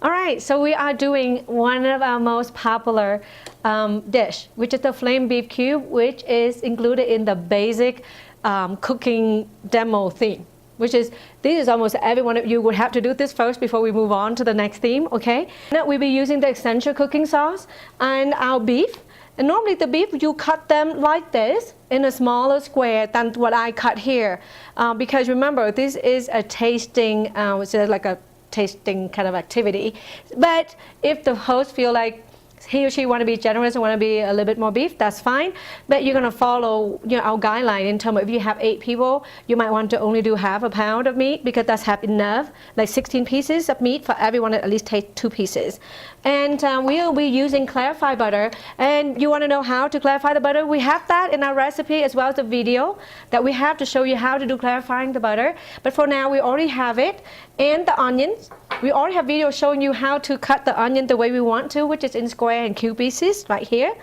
All right, so we are doing one of our most popular dish, which is the flame beef cube, which is included in the basic cooking demo theme. This is almost everyone of you would have to do this first before we move on to the next theme, okay? Now we'll be using the essential cooking sauce and our beef. And normally the beef, you cut them like this in a smaller square than what I cut here. Because remember, this is a tasting, it's like a tasting kind of activity. But if the host feel like he or she want to be generous and want to be a little bit more beef, that's fine. But you're going to follow our guideline in terms of if you have 8 people, you might want to only do half a pound of meat because that's enough, like 16 pieces of meat for everyone at least take 2 pieces. And we'll be using clarified butter. And you want to know how to clarify the butter? We have that in our recipe as well as the video that we have to show you how to do clarifying the butter. But for now, we already have it. And the onions. We already have videos showing you how to cut the onion the way we want to, which is in square and cube pieces right here.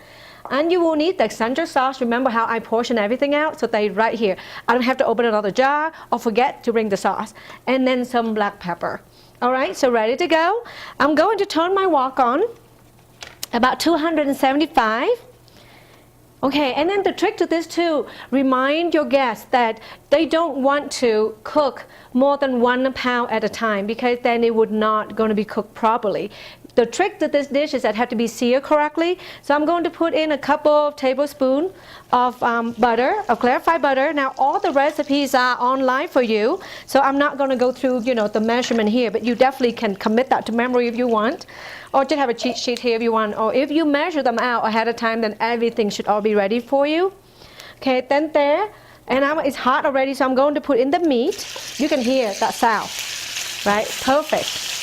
And you will need the essential sauce. Remember how I portion everything out? So they right here. I don't have to open another jar or forget to bring the sauce. And then some black pepper. All right, so ready to go. I'm going to turn my wok on about 275. Okay, and then the trick to this too, remind your guests that they don't want to cook more than 1 pound at a time because then it would not going to be cooked properly. The trick to this dish is that it has to be seared correctly. So I'm going to put in a couple of tablespoons of butter, of clarified butter. Now all the recipes are online for you, so I'm not going to go through the measurement here, but you definitely can commit that to memory if you want. Or just have a cheat sheet here if you want. Or if you measure them out ahead of time, then everything should all be ready for you. Okay, then there. And it's hot already, so I'm going to put in the meat. You can hear that sound, right? Perfect.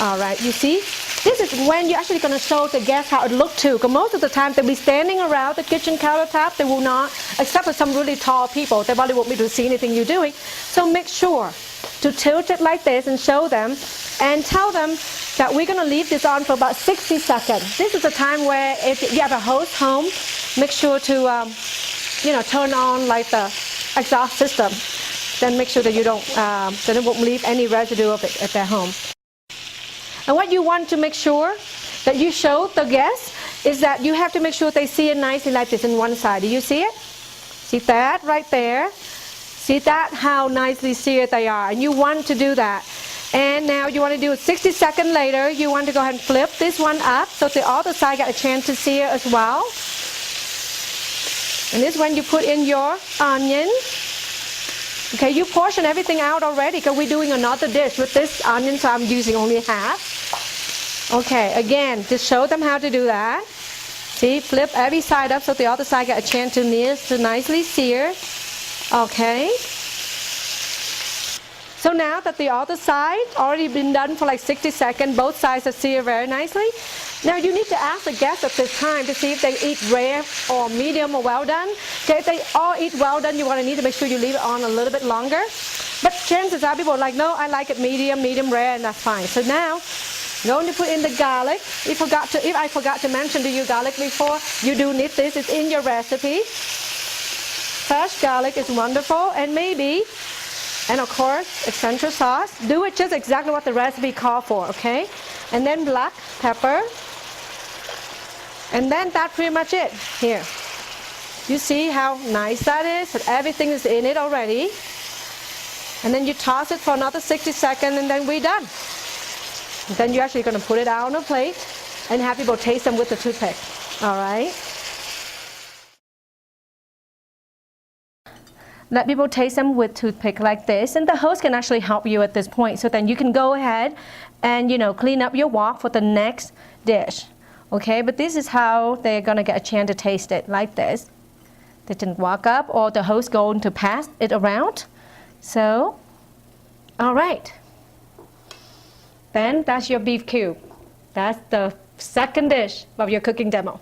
All right, you see? This is when you're actually going to show the guests how it looks too. Because most of the time they'll be standing around the kitchen countertop. They will not, except for some really tall people. They probably won't be able to see anything you're doing. So make sure to tilt it like this and show them. And tell them that we're going to leave this on for about 60 seconds. This is the time where if you have a host home, make sure to turn on like the exhaust system. Then make sure that you don't, that it won't leave any residue of it at their home. And what you want to make sure that you show the guests is that you have to make sure they see it nicely like this in one side. Do you see it? See that right there? See that? How nicely seared they are. And you want to do that. And now you want to do it 60 seconds later. You want to go ahead and flip this one up so the other side got a chance to sear as well. And this is when you put in your onion. Okay, you portion everything out already because we're doing another dish with this onion, so I'm using only half. Okay, again, just show them how to do that. See, flip every side up so the other side got a chance to nicely sear. Okay. So now that the other side already been done for like 60 seconds, both sides are seared very nicely. Now you need to ask the guests at this time to see if they eat rare or medium or well done. Okay, if they all eat well done, you want to need to make sure you leave it on a little bit longer. But chances are people are like, no, I like it medium rare, and that's fine. So now I'm going to put in the garlic. If I forgot to mention to you garlic before, you do need this. It's in your recipe. Fresh garlic is wonderful, and maybe. And of course, essential sauce. Do it just exactly what the recipe calls for, okay? And then black pepper. And then that's pretty much it here. You see how nice that is? That everything is in it already. And then you toss it for another 60 seconds and then we're done. And then you're actually going to put it out on a plate and have people taste them with the toothpick. All right? Let people taste them with toothpick like this, and the host can actually help you at this point. So then you can go ahead and clean up your wok for the next dish. Okay, but this is how they're gonna get a chance to taste it like this. They can walk up, or the host going to pass it around. So, all right. Then that's your beef cube. That's the second dish of your cooking demo.